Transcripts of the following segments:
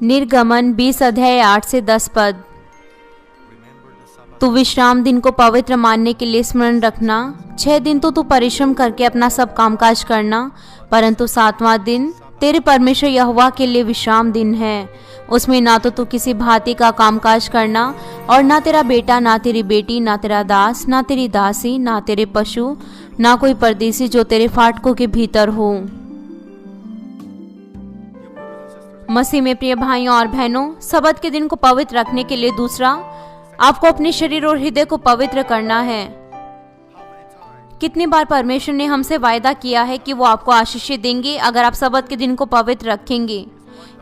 निर्गमन 20 अध्याय 8 से 10 पद। तू विश्राम दिन को पवित्र मानने के लिए स्मरण रखना। 6 दिन तो तू परिश्रम करके अपना सब कामकाज करना, परंतु 7वां दिन तेरे परमेश्वर यहोवा के लिए विश्राम दिन है। उसमें ना तो तू किसी भांति का कामकाज करना, और ना तेरा बेटा, ना तेरी बेटी, ना तेरा दास, ना तेरी दासी, ना तेरे पशु, ना कोई परदेसी जो तेरे फाटकों के भीतर हो। मसीह में प्रिय भाइयों और बहनों, सबत के दिन को पवित्र रखने के लिए दूसरा, आपको अपने शरीर और हृदय को पवित्र करना है। कितनी बार परमेश्वर ने हमसे वायदा किया है कि वो आपको आशीषित देंगे अगर आप सबत के दिन को पवित्र रखेंगे।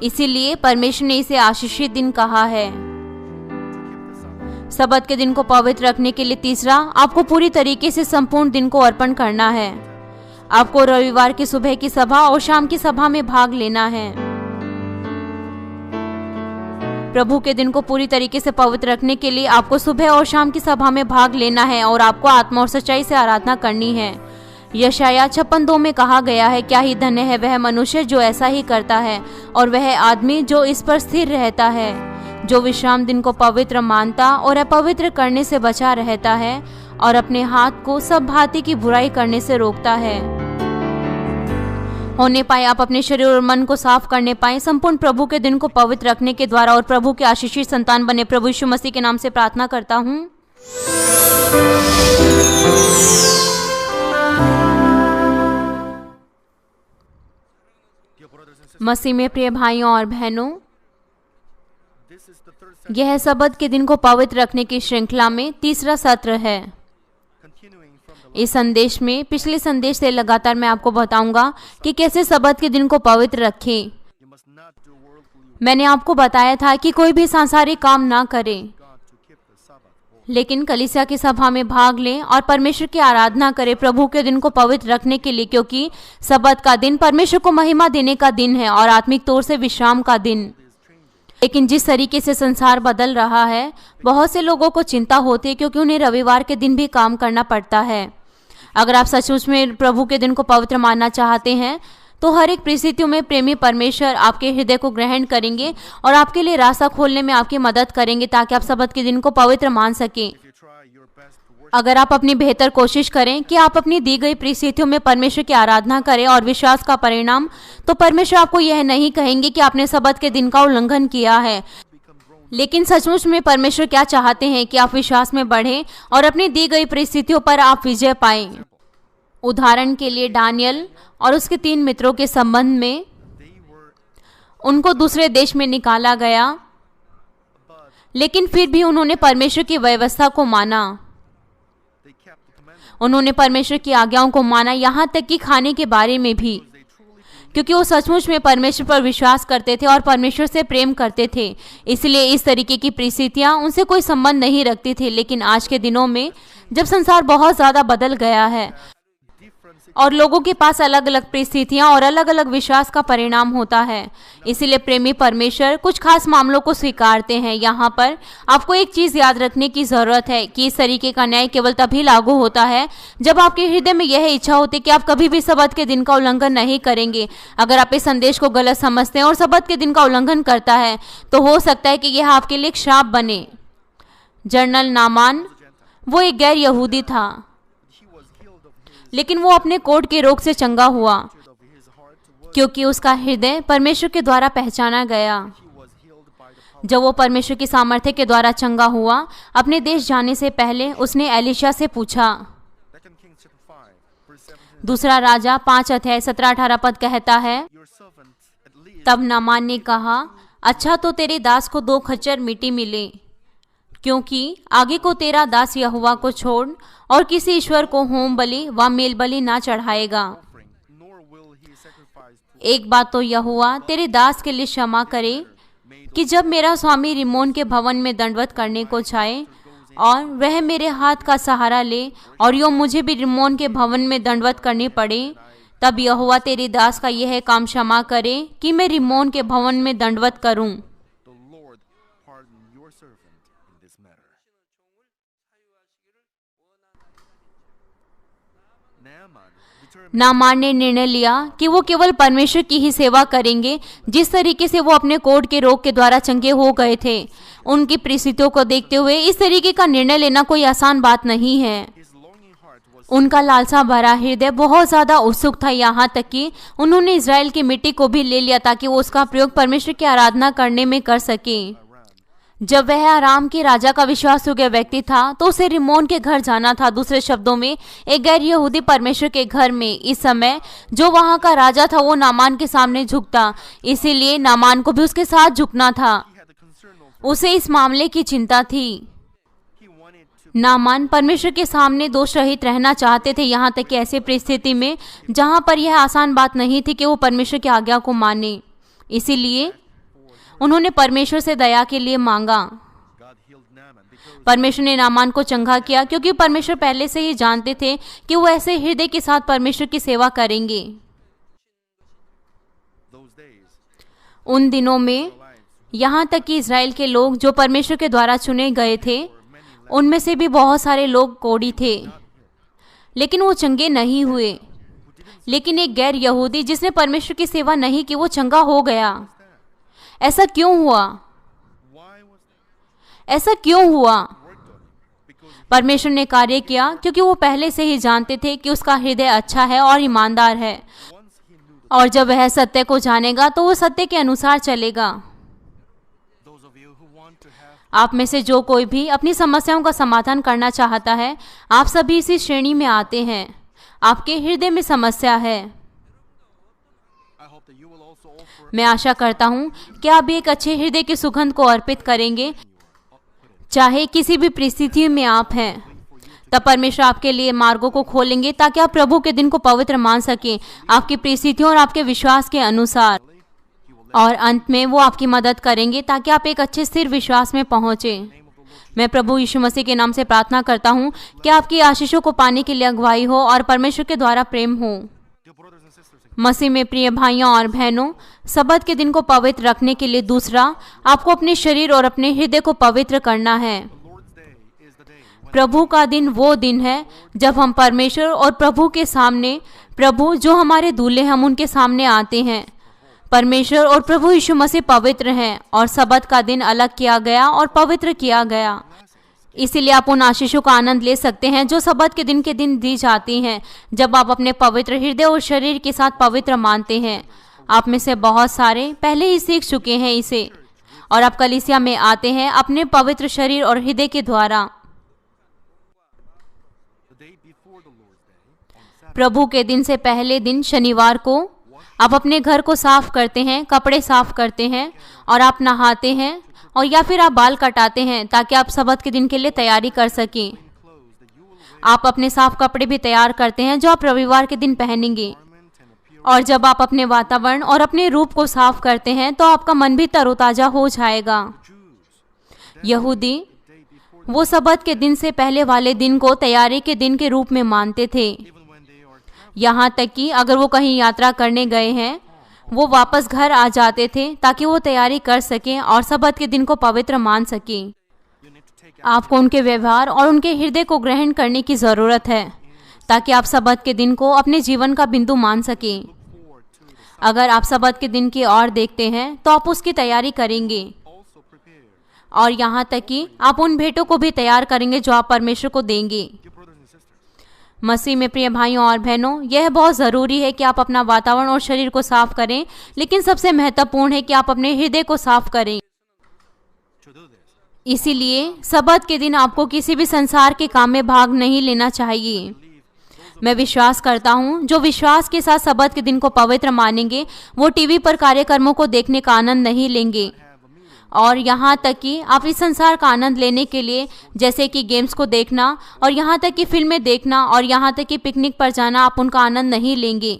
इसीलिए परमेश्वर ने इसे आशीषित दिन कहा है। सबत के दिन को पवित्र रखने के लिए तीसरा, आपको पूरी तरीके से संपूर्ण दिन को अर्पण करना है। आपको रविवार की सुबह की सभा और शाम की सभा में भाग लेना है। प्रभु के दिन को पूरी तरीके से पवित्र रखने के लिए आपको सुबह और शाम की सभा में भाग लेना है और आपको आत्मा और सच्चाई से आराधना करनी है। यशाया 56:2 में कहा गया है, क्या ही धन्य है वह मनुष्य जो ऐसा ही करता है, और वह आदमी जो इस पर स्थिर रहता है, जो विश्राम दिन को पवित्र मानता और अपवित्र करने से बचा रहता है, और अपने हाथ को सब भांति की बुराई करने से रोकता है। होने पाए आप अपने शरीर और मन को साफ करने पाए, संपूर्ण प्रभु के दिन को पवित्र रखने के द्वारा, और प्रभु के आशीषित संतान बने। प्रभु यीशु मसीह के नाम से प्रार्थना करता हूँ। मसीह में प्रिय भाइयों और बहनों, यह सबत के दिन को पवित्र रखने की श्रृंखला में तीसरा सत्र है। इस संदेश में पिछले संदेश से लगातार मैं आपको बताऊंगा कि कैसे सबत के दिन को पवित्र रखें। मैंने आपको बताया था कि कोई भी सांसारिक काम ना करें, लेकिन कलीसिया की सभा में भाग लें और परमेश्वर की आराधना करें प्रभु के दिन को पवित्र रखने के लिए, क्योंकि सबत का दिन परमेश्वर को महिमा देने का दिन है और आत्मिक तौर से विश्राम का दिन। लेकिन जिस तरीके से संसार बदल रहा है, बहुत से लोगों को चिंता होती है क्योंकि उन्हें रविवार के दिन भी काम करना पड़ता है। अगर आप सचमुच में प्रभु के दिन को पवित्र मानना चाहते हैं तो हर एक परिस्थितियों में प्रेमी परमेश्वर आपके हृदय को ग्रहण करेंगे और आपके लिए रास्ता खोलने में आपकी मदद करेंगे ताकि आप सबत के दिन को पवित्र मान सकें। अगर आप अपनी बेहतर कोशिश करें कि आप अपनी दी गई परिस्थितियों में परमेश्वर की आराधना करें और विश्वास का परिणाम, तो परमेश्वर आपको यह नहीं कहेंगे कि आपने सबत के दिन का उल्लंघन किया है। लेकिन सचमुच में परमेश्वर क्या चाहते हैं कि आप विश्वास में बढ़ें और अपनी दी गई परिस्थितियों पर आप विजय पाएं। उदाहरण के लिए दानियल और उसके 3 मित्रों के संबंध में, उनको दूसरे देश में निकाला गया, लेकिन फिर भी उन्होंने परमेश्वर की व्यवस्था को माना। उन्होंने परमेश्वर की आज्ञाओं को माना, यहाँ तक कि खाने के बारे में भी, क्योंकि वो सचमुच में परमेश्वर पर विश्वास करते थे और परमेश्वर से प्रेम करते थे। इसलिए इस तरीके की परिस्थितियाँ उनसे कोई संबंध नहीं रखती थी। लेकिन आज के दिनों में जब संसार बहुत ज़्यादा बदल गया है और लोगों के पास अलग अलग परिस्थितियां और अलग अलग विश्वास का परिणाम होता है, इसीलिए प्रेमी परमेश्वर कुछ खास मामलों को स्वीकारते हैं। यहाँ पर आपको एक चीज़ याद रखने की ज़रूरत है कि इस तरीके का न्याय केवल तभी लागू होता है जब आपके हृदय में यह इच्छा होती है कि आप कभी भी सबत के दिन का उल्लंघन नहीं करेंगे। अगर आप इस संदेश को गलत समझते हैं और सबत के दिन का उल्लंघन करता है, तो हो सकता है कि यह आपके लिए एक श्राप बने। जनरल नामान, वो एक गैर यहूदी था, लेकिन वो अपने कोढ़ के रोग से चंगा हुआ क्योंकि उसका हृदय परमेश्वर के द्वारा पहचाना गया। जब वो परमेश्वर की सामर्थ्य के द्वारा चंगा हुआ, अपने देश जाने से पहले उसने एलिशा से पूछा। दूसरा राजा 5 अध्याय 17-18 पद कहता है, तब नामान ने कहा, अच्छा तो तेरे दास को 2 खच्चर मिट्टी मिले, क्योंकि आगे को तेरा दास यहोवा को छोड़ और किसी ईश्वर को होम बलि व मेल बलि ना चढ़ाएगा। एक बात तो यहोवा तेरे दास के लिए क्षमा करे कि जब मेरा स्वामी रिमोन के भवन में दंडवत करने को चाहे और वह मेरे हाथ का सहारा ले और यो मुझे भी रिमोन के भवन में दंडवत करनी पड़े, तब यहोवा तेरे दास का यह काम क्षमा करे कि मैं रिमोन के भवन में दंडवत करूं। नामान ने निर्णय लिया कि वो केवल परमेश्वर की ही सेवा करेंगे। जिस तरीके से वो अपने कोढ़ के रोग के द्वारा चंगे हो गए थे, उनकी परिस्थितियों को देखते हुए इस तरीके का निर्णय लेना कोई आसान बात नहीं है। उनका लालसा भरा हृदय बहुत ज्यादा उत्सुक था, यहाँ तक कि उन्होंने इज़राइल की मिट्टी को भी ले लिया ताकि वो उसका प्रयोग परमेश्वर की आराधना करने में कर सके। जब वह आराम के राजा का विश्वास योग्य व्यक्ति था तो उसे रिमोन के घर जाना था, दूसरे शब्दों में एक गैर यहूदी परमेश्वर के घर में। इस समय जो वहां का राजा था वो नामान के सामने झुकता, इसीलिए नामान को भी उसके साथ झुकना था। उसे इस मामले की चिंता थी। नामान परमेश्वर के सामने दोष रहित रहना चाहते थे, यहाँ तक कि ऐसी परिस्थिति में जहाँ पर यह आसान बात नहीं थी कि वो परमेश्वर की आज्ञा को माने। इसीलिए उन्होंने परमेश्वर से दया के लिए मांगा। परमेश्वर ने नामान को चंगा किया क्योंकि परमेश्वर पहले से ही जानते थे कि वो ऐसे हृदय के साथ परमेश्वर की सेवा करेंगे। उन दिनों में यहाँ तक कि इज़राइल के लोग जो परमेश्वर के द्वारा चुने गए थे, उनमें से भी बहुत सारे लोग कोढ़ी थे, लेकिन वो चंगे नहीं हुए। लेकिन एक गैर यहूदी जिसने परमेश्वर की सेवा नहीं की, वो चंगा हो गया। ऐसा क्यों हुआ? ऐसा क्यों हुआ? परमेश्वर ने कार्य किया क्योंकि वो पहले से ही जानते थे कि उसका हृदय अच्छा है और ईमानदार है, और जब वह सत्य को जानेगा तो वो सत्य के अनुसार चलेगा। आप में से जो कोई भी अपनी समस्याओं का समाधान करना चाहता है, आप सभी इसी श्रेणी में आते हैं। आपके हृदय में समस्या है। मैं आशा करता हूं कि आप भी एक अच्छे हृदय की सुगंध को अर्पित करेंगे, चाहे किसी भी परिस्थिति में आप हैं। तब परमेश्वर आपके लिए मार्गों को खोलेंगे ताकि आप प्रभु के दिन को पवित्र मान सकें, आपकी परिस्थितियों और आपके विश्वास के अनुसार। और अंत में वो आपकी मदद करेंगे ताकि आप एक अच्छे स्थिर विश्वास में पहुंचे। मैं प्रभु यीशु मसीह के नाम से प्रार्थना करता हूं कि आपकी आशीषों को पाने के लिए अगुवाई हो और परमेश्वर के द्वारा प्रेम हो। मसीह में प्रिय भाइयों और बहनों, सब्त के दिन को पवित्र रखने के लिए दूसरा, आपको अपने शरीर और अपने हृदय को पवित्र करना है। प्रभु का दिन वो दिन है जब हम परमेश्वर और प्रभु के सामने, प्रभु जो हमारे दूल्हे, हम उनके सामने आते हैं। परमेश्वर और प्रभु यीशु मसीह पवित्र हैं और सब्त का दिन अलग किया गया और पवित्र किया गया। इसीलिए आप उन आशीषों का आनंद ले सकते हैं जो सब्त के दिन दी जाती हैं, जब आप अपने पवित्र हृदय और शरीर के साथ पवित्र मानते हैं। आप में से बहुत सारे पहले ही सीख चुके हैं इसे, और आप कलीसिया में आते हैं अपने पवित्र शरीर और हृदय के द्वारा। प्रभु के दिन से पहले दिन शनिवार को आप अपने घर को साफ करते हैं, कपड़े साफ करते हैं, और आप नहाते हैं, और या फिर आप बाल कटाते हैं ताकि आप सब्त के दिन के लिए तैयारी कर सकें। आप अपने साफ कपड़े भी तैयार करते हैं जो आप रविवार के दिन पहनेंगे। और जब आप अपने वातावरण और अपने रूप को साफ करते हैं तो आपका मन भी तरोताजा हो जाएगा। यहूदी वो सब्त के दिन से पहले वाले दिन को तैयारी के दिन के रूप में मानते थे। यहाँ तक कि अगर वो कहीं यात्रा करने गए हैं, वो वापस घर आ जाते थे ताकि वो तैयारी कर सकें और सब्त के दिन को पवित्र मान सकें। आपको उनके व्यवहार और उनके हृदय को ग्रहण करने की ज़रूरत है ताकि आप सब्त के दिन को अपने जीवन का बिंदु मान सकें। अगर आप सब्त के दिन की ओर देखते हैं तो आप उसकी तैयारी करेंगे, और यहाँ तक कि आप उन भेंटों को भी तैयार करेंगे जो आप परमेश्वर को देंगे। मसीह में प्रिय भाइयों और बहनों, यह बहुत ज़रूरी है कि आप अपना वातावरण और शरीर को साफ करें, लेकिन सबसे महत्वपूर्ण है कि आप अपने हृदय को साफ करें। इसीलिए सब्त के दिन आपको किसी भी संसार के काम में भाग नहीं लेना चाहिए। मैं विश्वास करता हूँ जो विश्वास के साथ सब्त के दिन को पवित्र मानेंगे, वो टीवी पर कार्यक्रमों को देखने का आनंद नहीं लेंगे, और यहाँ तक कि आप इस संसार का आनंद लेने के लिए, जैसे कि गेम्स को देखना, और यहाँ तक कि फिल्में देखना, और यहाँ तक कि पिकनिक पर जाना, आप उनका आनंद नहीं लेंगे।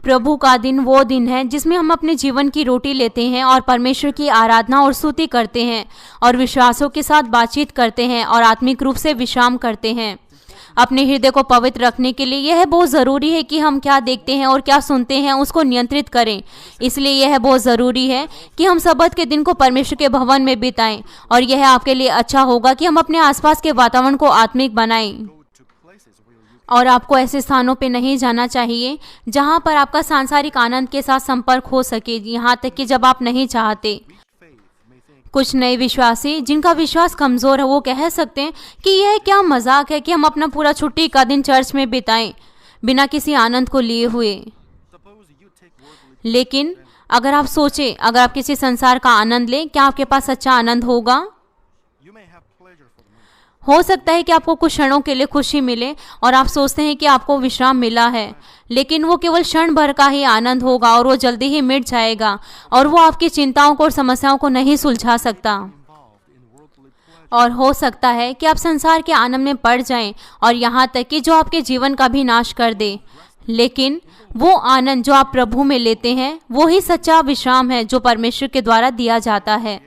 प्रभु का दिन वो दिन है जिसमें हम अपने जीवन की रोटी लेते हैं और परमेश्वर की आराधना और स्तुति करते हैं, और विश्वासों के साथ बातचीत करते हैं, और आत्मिक रूप से विश्राम करते हैं। अपने हृदय को पवित्र रखने के लिए यह बहुत ज़रूरी है कि हम क्या देखते हैं और क्या सुनते हैं उसको नियंत्रित करें। इसलिए यह बहुत ज़रूरी है कि हम सब्त के दिन को परमेश्वर के भवन में बिताएं, और यह आपके लिए अच्छा होगा कि हम अपने आसपास के वातावरण को आत्मिक बनाएं। और आपको ऐसे स्थानों पे नहीं जाना चाहिए जहां पर आपका सांसारिक आनंद के साथ संपर्क हो सके, यहाँ तक कि जब आप नहीं चाहते। कुछ नए विश्वासी जिनका विश्वास कमज़ोर है वो कह सकते हैं कि यह क्या मजाक है कि हम अपना पूरा छुट्टी का दिन चर्च में बिताएं बिना किसी आनंद को लिए हुए। लेकिन अगर आप सोचें, अगर आप किसी संसार का आनंद लें, क्या आपके पास सच्चा आनंद होगा? हो सकता है कि आपको कुछ क्षणों के लिए खुशी मिले और आप सोचते हैं कि आपको विश्राम मिला है, लेकिन वो केवल क्षण भर का ही आनंद होगा और वो जल्दी ही मिट जाएगा और वो आपकी चिंताओं को और समस्याओं को नहीं सुलझा सकता। और हो सकता है कि आप संसार के आनंद में पड़ जाएं और यहाँ तक कि जो आपके जीवन का भी नाश कर दे। लेकिन वो आनंद जो आप प्रभु में लेते हैं वो ही सच्चा विश्राम है जो परमेश्वर के द्वारा दिया जाता है।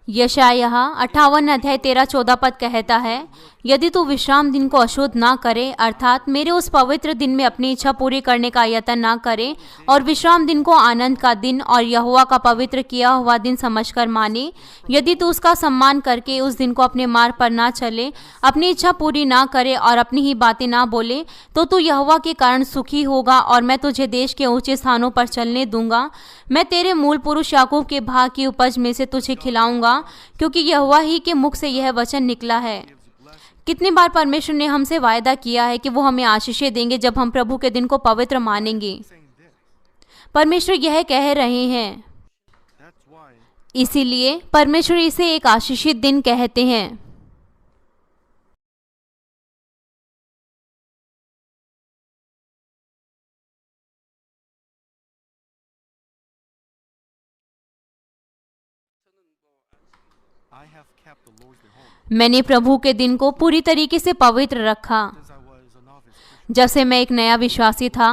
यशायाह 58 अध्याय 13-14 पद कहता है, यदि तू विश्राम दिन को अशुद्ध ना करे, अर्थात मेरे उस पवित्र दिन में अपनी इच्छा पूरी करने का यत्न ना करे और विश्राम दिन को आनंद का दिन और यहोवा का पवित्र किया हुआ दिन समझकर माने, यदि तू उसका सम्मान करके उस दिन को अपने मार्ग पर ना चले, अपनी इच्छा पूरी ना करे और अपनी ही बातें ना बोले, तो तू यहोवा के कारण सुखी होगा और मैं तुझे देश के ऊंचे स्थानों पर चलने दूंगा। मैं तेरे मूल पुरुष याकूब के भाग की उपज में से तुझे खिलाऊंगा, क्योंकि यहोवा ही के मुख से यह वचन निकला है। कितनी बार परमेश्वर ने हमसे वायदा किया है कि वो हमें आशीषें देंगे जब हम प्रभु के दिन को पवित्र मानेंगे। परमेश्वर यह कह रहे हैं, इसीलिए परमेश्वर इसे एक आशीषित दिन कहते हैं। मैंने प्रभु के दिन को पूरी तरीके से पवित्र रखा। जब से मैं एक नया विश्वासी था,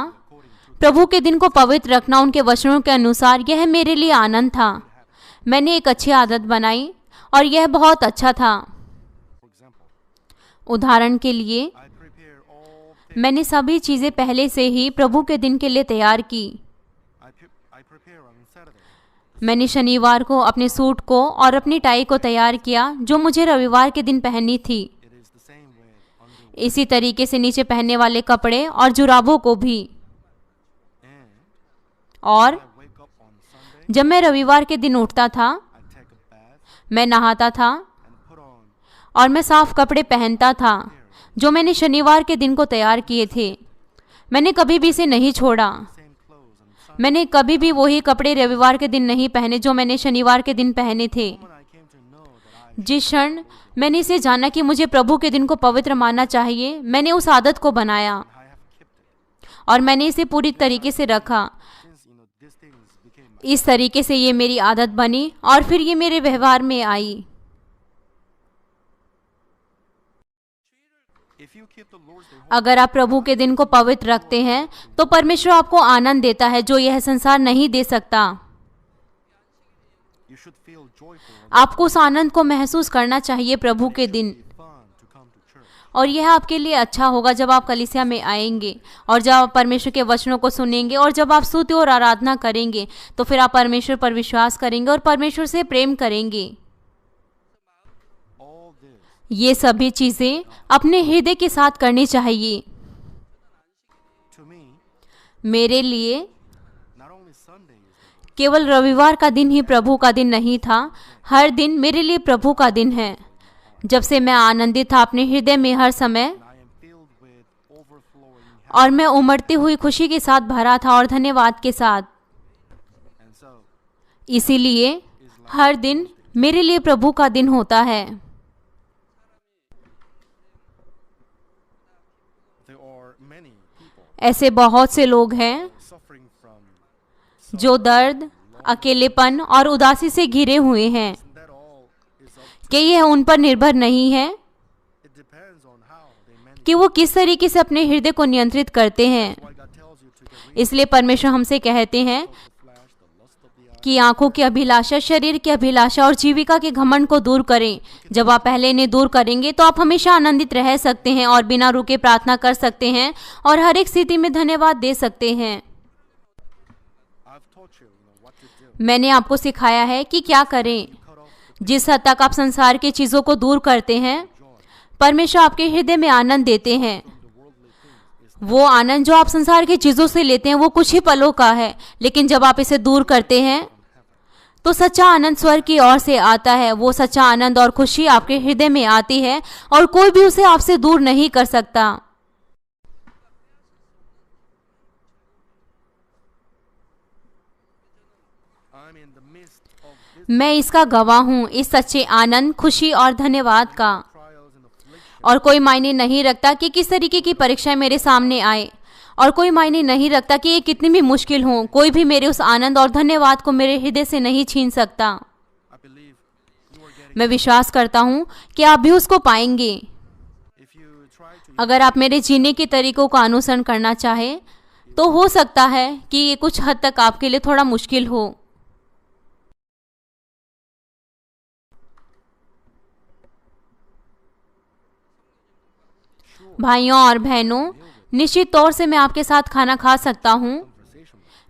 प्रभु के दिन को पवित्र रखना उनके वचनों के अनुसार यह मेरे लिए आनंद था। मैंने एक अच्छी आदत बनाई और यह बहुत अच्छा था। उदाहरण के लिए, मैंने सभी चीज़ें पहले से ही प्रभु के दिन के लिए तैयार की। मैंने शनिवार को अपने सूट को और अपनी टाई को तैयार किया जो मुझे रविवार के दिन पहननी थी। इसी तरीके से नीचे पहनने वाले कपड़े और जुराबों को भी। और जब मैं रविवार के दिन उठता था, मैं नहाता था और मैं साफ कपड़े पहनता था जो मैंने शनिवार के दिन को तैयार किए थे। मैंने कभी भी इसे नहीं छोड़ा। मैंने कभी भी वही कपड़े रविवार के दिन नहीं पहने जो मैंने शनिवार के दिन पहने थे। जिस क्षण मैंने इसे जाना कि मुझे प्रभु के दिन को पवित्र मानना चाहिए, मैंने उस आदत को बनाया और मैंने इसे पूरी तरीके से रखा। इस तरीके से ये मेरी आदत बनी और फिर ये मेरे व्यवहार में आई। अगर आप प्रभु के दिन को पवित्र रखते हैं तो परमेश्वर आपको आनंद देता है जो यह संसार नहीं दे सकता। आपको उस आनंद को महसूस करना चाहिए प्रभु के दिन, और यह आपके लिए अच्छा होगा जब आप कलीसिया में आएंगे और जब आप परमेश्वर के वचनों को सुनेंगे और जब आप स्तुति और आराधना करेंगे तो फिर आप परमेश्वर पर विश्वास करेंगे और परमेश्वर से प्रेम करेंगे। ये सभी चीजें अपने हृदय के साथ करनी चाहिए। मेरे लिए केवल रविवार का दिन ही प्रभु का दिन नहीं था, हर दिन मेरे लिए प्रभु का दिन है। जब से मैं आनंदित था अपने हृदय में हर समय, और मैं उमड़ती हुई खुशी के साथ भरा था और धन्यवाद के साथ। इसीलिए हर दिन मेरे लिए प्रभु का दिन होता है। ऐसे बहुत से लोग हैं जो दर्द, अकेलेपन और उदासी से घिरे हुए हैं। कि यह उन पर निर्भर नहीं है कि वो किस तरीके से अपने हृदय को नियंत्रित करते हैं। इसलिए परमेश्वर हमसे कहते हैं कि आंखों की अभिलाषा, शरीर की अभिलाषा और जीविका के घमंड को दूर करें। जब आप पहले इन्हें दूर करेंगे तो आप हमेशा आनंदित रह सकते हैं और बिना रुके प्रार्थना कर सकते हैं और हर एक स्थिति में धन्यवाद दे सकते हैं। मैंने आपको सिखाया है कि क्या करें। जिस हद तक आप संसार की चीज़ों को दूर करते हैं, परमेश्वर आपके हृदय में आनंद देते हैं। वो आनंद जो आप संसार की चीजों से लेते हैं वो कुछ ही पलों का है, लेकिन जब आप इसे दूर करते हैं तो सच्चा आनंद स्वर्ग की ओर से आता है। वो सच्चा आनंद और खुशी आपके हृदय में आती है और कोई भी उसे आपसे दूर नहीं कर सकता। मैं इसका गवाह हूँ, इस सच्चे आनंद, खुशी और धन्यवाद का। और कोई मायने नहीं रखता कि किस तरीके की परीक्षाएं मेरे सामने आए, और कोई मायने नहीं रखता कि ये कितनी भी मुश्किल हो, कोई भी मेरे उस आनंद और धन्यवाद को मेरे हृदय से नहीं छीन सकता। मैं विश्वास करता हूँ कि आप भी उसको पाएंगे। अगर आप मेरे जीने के तरीकों का अनुसरण करना चाहें तो हो सकता है कि ये कुछ हद तक आपके लिए थोड़ा मुश्किल हो। भाइयों और बहनों, निश्चित तौर से मैं आपके साथ खाना खा सकता हूँ,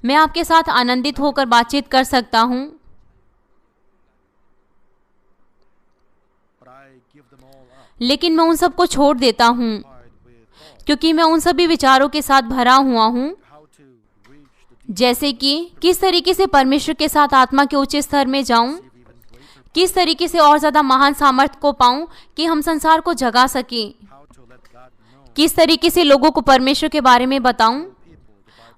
मैं आपके साथ आनंदित होकर बातचीत कर सकता हूँ, लेकिन मैं उन सबको छोड़ देता हूँ क्योंकि मैं उन सभी विचारों के साथ भरा हुआ हूँ, जैसे कि किस तरीके से परमेश्वर के साथ आत्मा के उच्च स्तर में जाऊं, किस तरीके से और ज्यादा महान सामर्थ्य को पाऊं कि हम संसार को जगा सकें, किस तरीके से लोगों को परमेश्वर के बारे में बताऊं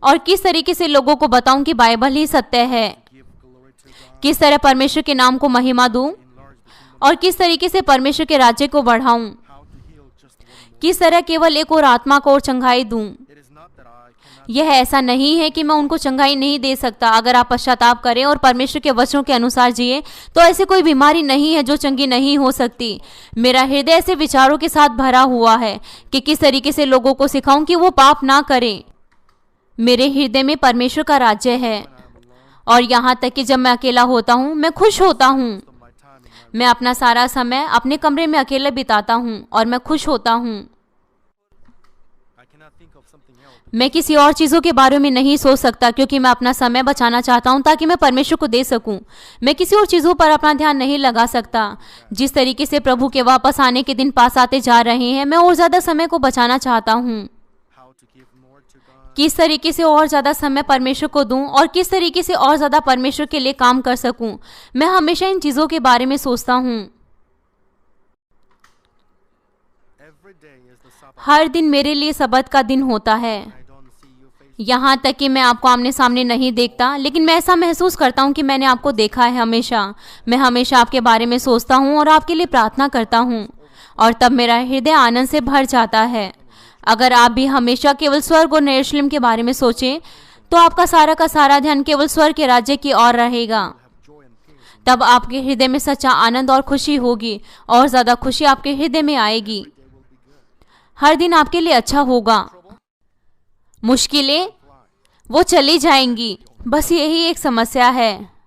और किस तरीके से लोगों को बताऊं कि बाइबल ही सत्य है, किस तरह परमेश्वर के नाम को महिमा दूं और किस तरीके से परमेश्वर के राज्य को बढ़ाऊं, किस तरह केवल एक और आत्मा को और चंगाई दूं। यह ऐसा नहीं है कि मैं उनको चंगाई नहीं दे सकता। अगर आप पश्चाताप करें और परमेश्वर के वचनों के अनुसार जिए तो ऐसी कोई बीमारी नहीं है जो चंगी नहीं हो सकती। मेरा हृदय ऐसे विचारों के साथ भरा हुआ है कि किस तरीके से लोगों को सिखाऊं कि वो पाप ना करें। मेरे हृदय में परमेश्वर का राज्य है और यहाँ तक कि जब मैं अकेला होता हूँ मैं खुश होता हूँ। मैं अपना सारा समय अपने कमरे में अकेले बिताता हूँ और मैं खुश होता हूँ। मैं किसी और चीज़ों के बारे में नहीं सोच सकता क्योंकि मैं अपना समय बचाना चाहता हूं ताकि मैं परमेश्वर को दे सकूं। मैं किसी और चीज़ों पर अपना ध्यान नहीं लगा सकता। जिस तरीके से प्रभु के वापस आने के दिन पास आते जा रहे हैं, मैं और ज़्यादा समय को बचाना चाहता हूं। किस तरीके से और ज़्यादा समय परमेश्वर को दूं और किस तरीके से और ज़्यादा परमेश्वर के लिए काम कर सकूं, मैं हमेशा इन चीज़ों के बारे में सोचता हूँ। हर दिन मेरे लिए सब्त का दिन होता है। यहाँ तक कि मैं आपको आमने सामने नहीं देखता, लेकिन मैं ऐसा महसूस करता हूँ कि मैंने आपको देखा है हमेशा। मैं हमेशा आपके बारे में सोचता हूँ और आपके लिए प्रार्थना करता हूँ और तब मेरा हृदय आनंद से भर जाता है। अगर आप भी हमेशा केवल स्वर्ग और यरूशलेम के बारे में सोचें तो आपका सारा का सारा ध्यान केवल स्वर्ग के राज्य की ओर रहेगा। तब आपके हृदय में सच्चा आनंद और खुशी होगी और ज़्यादा खुशी आपके हृदय में आएगी। हर दिन आपके लिए अच्छा होगा। मुश्किलें वो चली जाएंगी, बस यही एक समस्या है।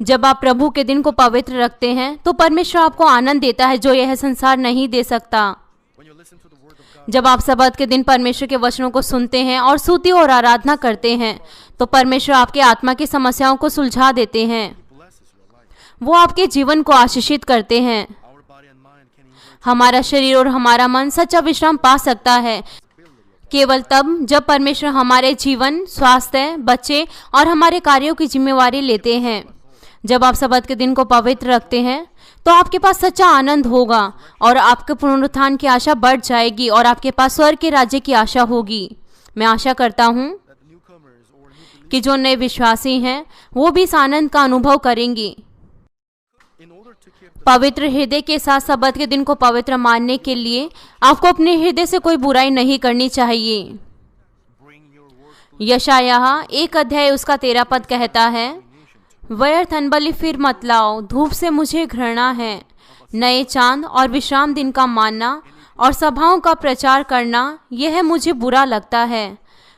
जब आप प्रभु के दिन को पवित्र रखते हैं तो परमेश्वर आपको आनंद देता है जो यह संसार नहीं दे सकता। जब आप सब्त के दिन परमेश्वर के वचनों को सुनते हैं और स्तुति और आराधना करते हैं तो परमेश्वर आपके आत्मा की समस्याओं को सुलझा देते हैं। वो आपके जीवन को आशीषित करते हैं। हमारा शरीर और हमारा मन सच्चा विश्राम पा सकता है केवल तब जब परमेश्वर हमारे जीवन, स्वास्थ्य, बच्चे और हमारे कार्यों की जिम्मेवारी लेते हैं। जब आप सब्त के दिन को पवित्र रखते हैं तो आपके पास सच्चा आनंद होगा और आपके पुनरुत्थान की आशा बढ़ जाएगी और आपके पास स्वर्ग के राज्य की आशा होगी। मैं आशा करता हूँ कि जो नए विश्वासी हैं वो भी इस आनंद का अनुभव करेंगे। पवित्र हृदय के साथ सब्त के दिन को पवित्र मानने के लिए आपको अपने हृदय से कोई बुराई नहीं करनी चाहिए। यशायाह 1 अध्याय उसका 13 पद कहता है, व्यर्थ अनबलि फिर मत लाओ, धूप से मुझे घृणा है। नए चांद और विश्राम दिन का मानना और सभाओं का प्रचार करना यह मुझे बुरा लगता है।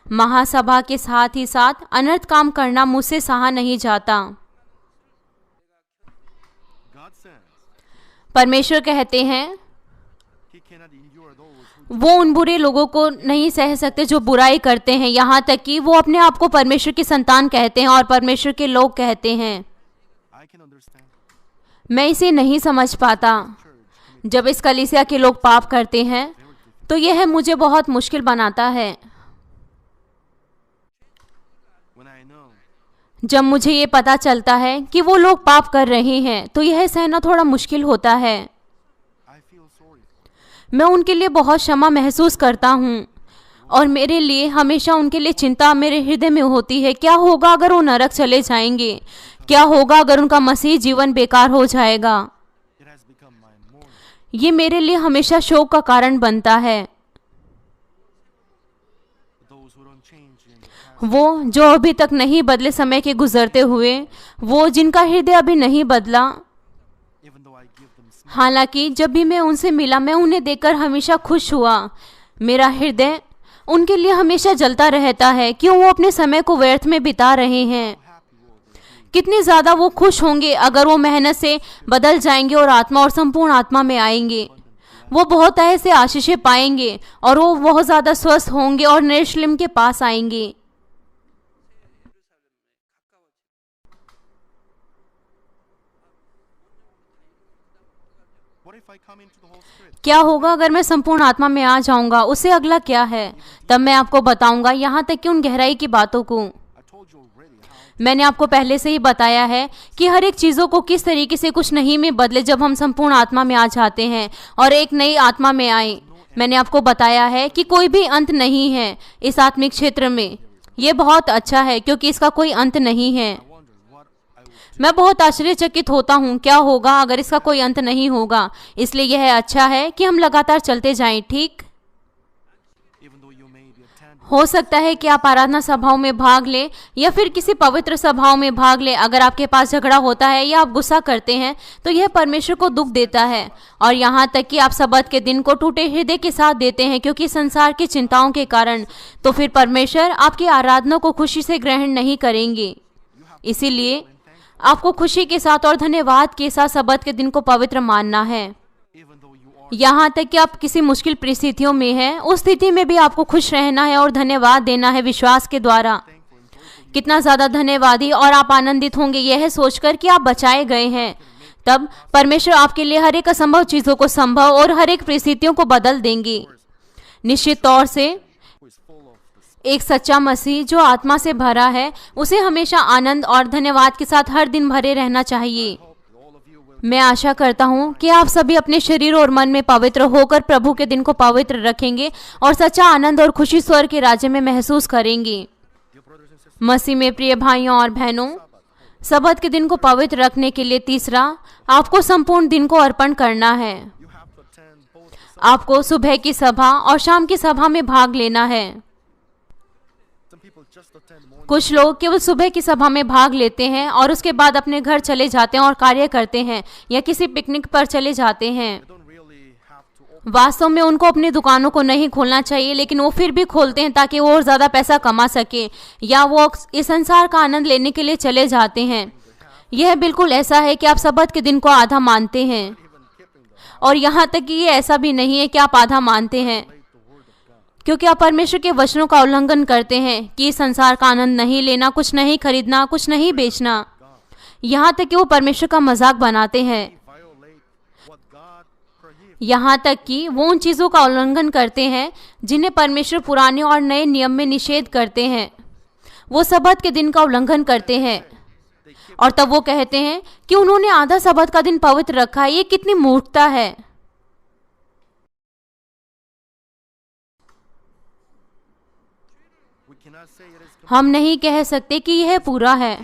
महासभा के साथ ही साथ अनर्थ काम करना मुझसे सहा नहीं जाता। परमेश्वर कहते हैं वो उन बुरे लोगों को नहीं सह सकते जो बुराई करते हैं, यहाँ तक कि वो अपने आप को परमेश्वर की संतान कहते हैं और परमेश्वर के लोग कहते हैं। मैं इसे नहीं समझ पाता, जब इस कलीसिया के लोग पाप करते हैं तो यह मुझे बहुत मुश्किल बनाता है। When I know जब मुझे ये पता चलता है कि वो लोग पाप कर रहे हैं तो यह सहना थोड़ा मुश्किल होता है। I feel sorry. मैं उनके लिए बहुत क्षमा महसूस करता हूँ और मेरे लिए हमेशा उनके लिए चिंता मेरे हृदय में होती है। क्या होगा अगर वो नरक चले जाएंगे? क्या होगा अगर उनका मसीह जीवन बेकार हो जाएगा? It has become my mourning. ये मेरे लिए हमेशा शोक का कारण बनता है। Those who don't change in the past, वो जो अभी तक नहीं बदले समय के गुजरते हुए, वो जिनका हृदय अभी नहीं बदला, even though I give them smile, हालांकि जब भी मैं उनसे मिला मैं उन्हें देखकर हमेशा खुश हुआ। मेरा हृदय उनके लिए हमेशा जलता रहता है। क्यों वो अपने समय को व्यर्थ में बिता रहे हैं? happy will they be? कितनी ज़्यादा वो खुश होंगे अगर वो मेहनत से बदल जाएंगे और आत्मा और संपूर्ण आत्मा में आएंगे। वो बहुत ऐसे आशीषें पाएंगे और वो बहुत ज़्यादा स्वस्थ होंगे और यरूशलेम के पास आएंगे। What if I come into the Holy Spirit? क्या होगा अगर मैं संपूर्ण आत्मा में आ जाऊंगा? उससे अगला क्या है? तब मैं आपको बताऊंगा, यहाँ तक कि उन गहराई की बातों को। I told you already how मैंने आपको पहले से ही बताया है कि हर एक चीज़ों को किस तरीके से कुछ नहीं में बदले जब हम संपूर्ण आत्मा में आ जाते हैं और एक नई आत्मा में आए। मैंने आपको बताया है कि कोई भी अंत नहीं है इस आत्मिक क्षेत्र में। ये बहुत अच्छा है क्योंकि इसका कोई अंत नहीं है। I wonder what I would मैं बहुत आश्चर्यचकित होता हूँ क्या होगा अगर इसका कोई अंत नहीं होगा। इसलिए यह अच्छा है कि हम लगातार चलते जाएं, ठीक? even though you may be attending हो सकता है कि आप आराधना सभाओं में भाग लें या फिर किसी पवित्र सभाओं में भाग लें। अगर आपके पास झगड़ा होता है या आप गुस्सा करते हैं तो यह परमेश्वर को दुख देता है। और यहाँ तक कि आप सबत के दिन को टूटे हृदय के साथ देते हैं क्योंकि संसार की चिंताओं के कारण, तो फिर परमेश्वर आपकी आराधना को खुशी से ग्रहण नहीं करेंगे। इसीलिए आपको खुशी के साथ और धन्यवाद के साथ सबत के दिन को पवित्र मानना है। even though you are यहाँ तक कि आप किसी मुश्किल परिस्थितियों में हैं, उस स्थिति में भी आपको खुश रहना है और धन्यवाद देना है विश्वास के द्वारा। thankful and joyful. कितना ज़्यादा धन्यवादी और आप आनंदित होंगे यह सोचकर कि आप बचाए गए हैं। तब परमेश्वर आपके लिए हर एक असंभव चीज़ों को संभव और हर एक परिस्थितियों को बदल देंगे। निश्चित तौर से Who is full of the एक सच्चा मसीह जो आत्मा से भरा है, उसे हमेशा आनंद और धन्यवाद के साथ हर दिन भरे रहना चाहिए। hope that all of you will मैं आशा करता हूँ कि आप सभी अपने शरीर और मन में पवित्र होकर प्रभु के दिन को पवित्र रखेंगे और सच्चा आनंद और खुशी स्वर्ग के राज्य में महसूस करेंगे। dear brothers and sisters, मसीह में प्रिय भाइयों और बहनों, सबत के दिन को पवित्र रखने के लिए तीसरा, आपको संपूर्ण दिन को अर्पण करना है। you have to attend both the आपको सुबह की सभा और शाम की सभा में भाग लेना है। some people just attend morning कुछ लोग केवल सुबह की सभा में भाग लेते हैं और उसके बाद अपने घर चले जाते हैं और कार्य करते हैं या किसी पिकनिक पर चले जाते हैं। they don't really have to open वास्तव में उनको अपनी दुकानों को नहीं खोलना चाहिए, लेकिन वो फिर भी खोलते हैं ताकि वो और ज़्यादा पैसा कमा सके, या वो इस संसार का आनंद लेने के लिए चले जाते हैं। यह बिल्कुल ऐसा है कि आप सबत के दिन को आधा मानते हैं, even keeping the और यहाँ तक कि ये ऐसा भी नहीं है कि आप आधा मानते हैं, the word of God. क्योंकि आप परमेश्वर के वचनों का उल्लंघन करते हैं कि इस संसार का आनंद नहीं लेना, कुछ नहीं खरीदना, कुछ नहीं बेचना। यहाँ तक कि वो परमेश्वर का मजाक बनाते हैं। Violate what God prohibits. यहाँ तक कि वो उन चीज़ों का उल्लंघन करते हैं जिन्हें परमेश्वर पुराने और नए नियम में निषेध करते हैं। वो सबत के दिन का उल्लंघन करते हैं और तब वो कहते हैं कि उन्होंने आधा सबत का दिन पवित्र रखा है। ये कितनी मूर्खता है। We cannot say it is हम नहीं कह सकते कि यह पूरा है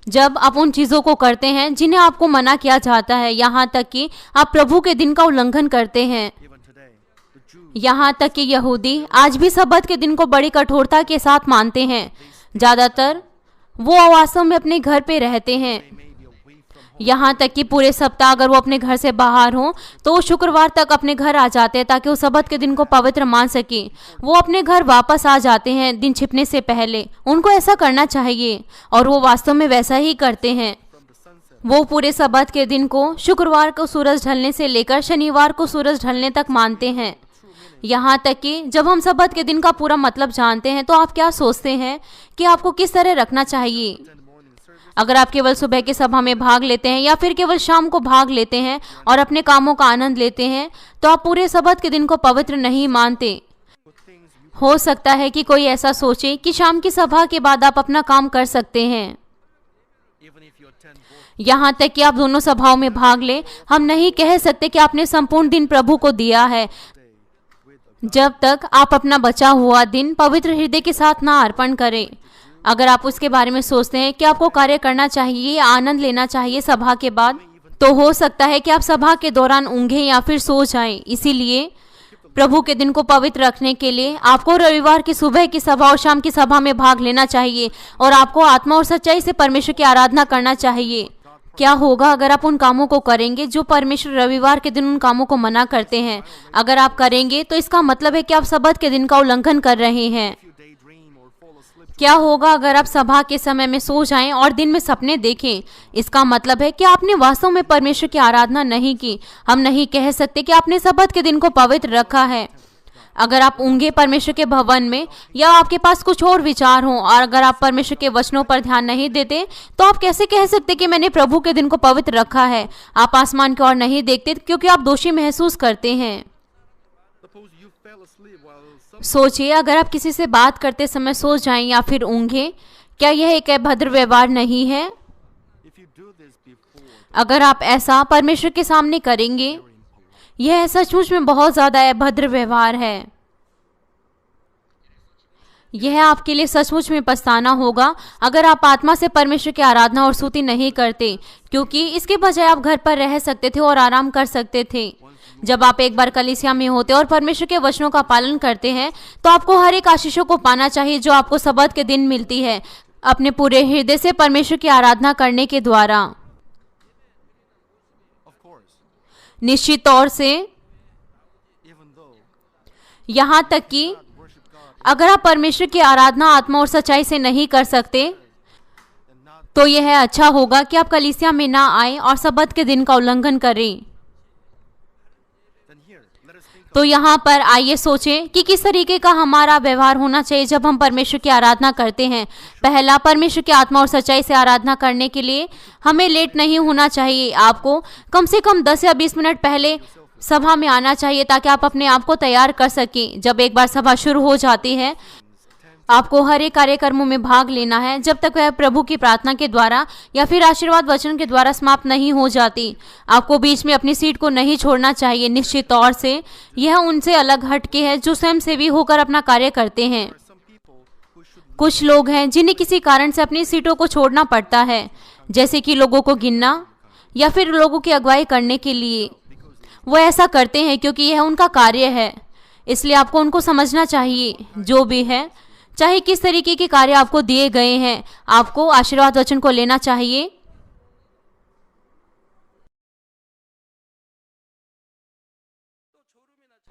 जब आप उन चीज़ों को करते हैं जिन्हें आपको मना किया जाता है। यहाँ तक कि आप प्रभु के दिन का उल्लंघन करते हैं। even today. The Jews यहाँ तक कि यहूदी आज भी सबत के दिन को बड़ी कठोरता के साथ मानते हैं। ज़्यादातर वो वास्तव में अपने घर पे रहते हैं। may be away from home. यहाँ तक कि पूरे सप्ताह अगर वो अपने घर से बाहर हों तो वो शुक्रवार तक अपने घर आ जाते हैं ताकि वो सबत के दिन को पवित्र मान सके। वो अपने घर वापस आ जाते हैं दिन छिपने से पहले। उनको ऐसा करना चाहिए और वो वास्तव में वैसा ही करते हैं। From the sunset वो पूरे सबत के दिन को शुक्रवार को सूरज ढलने से लेकर शनिवार को सूरज ढलने तक मानते हैं। यहाँ तक कि जब हम सबत के दिन का पूरा मतलब जानते हैं तो आप क्या सोचते हैं कि आपको किस तरह रखना चाहिए? and morning service अगर आप केवल सुबह की सभा में भाग लेते हैं या फिर केवल शाम को भाग लेते हैं और अपने कामों का आनंद लेते हैं, तो आप पूरे सबत के दिन को पवित्र नहीं मानते। for things you हो सकता है कि कोई ऐसा सोचे कि शाम की सभा के बाद आप अपना काम कर सकते हैं। even if you attend both यहाँ तक कि आप दोनों सभाओं में भाग लें, हम नहीं कह सकते कि आपने संपूर्ण दिन प्रभु को दिया है day with a जब तक आप अपना बचा हुआ दिन पवित्र हृदय के साथ ना अर्पण करें। अगर आप उसके बारे में सोचते हैं कि आपको कार्य करना चाहिए या आनंद लेना चाहिए सभा के बाद, तो हो सकता है कि आप सभा के दौरान ऊँघें या फिर सो जाएं। इसीलिए प्रभु के दिन को पवित्र रखने के लिए आपको रविवार की सुबह की सभा और शाम की सभा में भाग लेना चाहिए और आपको आत्मा और सच्चाई से परमेश्वर की आराधना करना चाहिए। क्या होगा अगर आप उन कामों को करेंगे जो परमेश्वर रविवार के दिन उन कामों को मना करते हैं? अगर आप करेंगे तो इसका मतलब है कि आप सबत के दिन का उल्लंघन कर रहे हैं। if you daydream or fall asleep क्या होगा अगर आप सभा के समय में सो जाएं और दिन में सपने देखें? इसका मतलब है कि आपने वास्तव में परमेश्वर की आराधना नहीं की। हम नहीं कह सकते कि आपने सबत के दिन को पवित्र रखा है। अगर आप ऊँघे परमेश्वर के भवन में या आपके पास कुछ और विचार हों और अगर आप परमेश्वर के वचनों पर ध्यान नहीं देते, तो आप कैसे कह सकते कि मैंने प्रभु के दिन को पवित्र रखा है? आप आसमान की ओर नहीं देखते क्योंकि आप दोषी महसूस करते हैं। suppose you fell asleep while some सोचिए, अगर आप किसी से बात करते समय सो जाएं या फिर ऊँघे, क्या यह एक अभद्र व्यवहार नहीं है? if you do this before अगर आप ऐसा परमेश्वर के सामने करेंगे, यह सचमुच में बहुत ज़्यादा अभद्र व्यवहार है। यह आपके लिए सचमुच में पछताना होगा अगर आप आत्मा से परमेश्वर की आराधना और स्तुति नहीं करते, क्योंकि इसके बजाय आप घर पर रह सकते थे और आराम कर सकते थे। जब आप एक बार कलीसिया में होते और परमेश्वर के वचनों का पालन करते हैं, तो आपको हर एक आशीषों को पाना चाहिए जो आपको सबत के दिन मिलती है, अपने पूरे हृदय से परमेश्वर की आराधना करने के द्वारा। of course निश्चित तौर से even though यहाँ तक कि worship God अगर आप परमेश्वर की आराधना आत्मा और सच्चाई से नहीं कर सकते, and not तो यह अच्छा होगा कि आप कलीसिया में ना आए और सबत के दिन का उल्लंघन करें। then here let us think तो यहाँ पर आइए सोचें कि किस तरीके का हमारा व्यवहार होना चाहिए जब हम परमेश्वर की आराधना करते हैं। पहला, परमेश्वर की आत्मा और सच्चाई से आराधना करने के लिए हमें लेट नहीं होना चाहिए। आपको कम से कम 10 या 20 मिनट पहले सभा में आना चाहिए ताकि आप अपने आप को तैयार कर सकें। जब एक बार सभा शुरू हो जाती है, आपको हर एक कार्यक्रमों में भाग लेना है जब तक वह प्रभु की प्रार्थना के द्वारा या फिर आशीर्वाद वचन के द्वारा समाप्त नहीं हो जाती। आपको बीच में अपनी सीट को नहीं छोड़ना चाहिए। निश्चित तौर से यह उनसे अलग हटके है जो स्वयंसेवी होकर अपना कार्य करते हैं। some people who should कुछ लोग हैं जिन्हें किसी कारण से अपनी सीटों को छोड़ना पड़ता है, जैसे कि लोगों को गिनना या फिर लोगों की अगुवाई करने के लिए। वो ऐसा करते हैं क्योंकि यह उनका कार्य है। इसलिए आपको उनको समझना चाहिए। जो भी है, चाहे किस तरीके के कार्य आपको दिए गए हैं, आपको आशीर्वाद वचन को लेना चाहिए।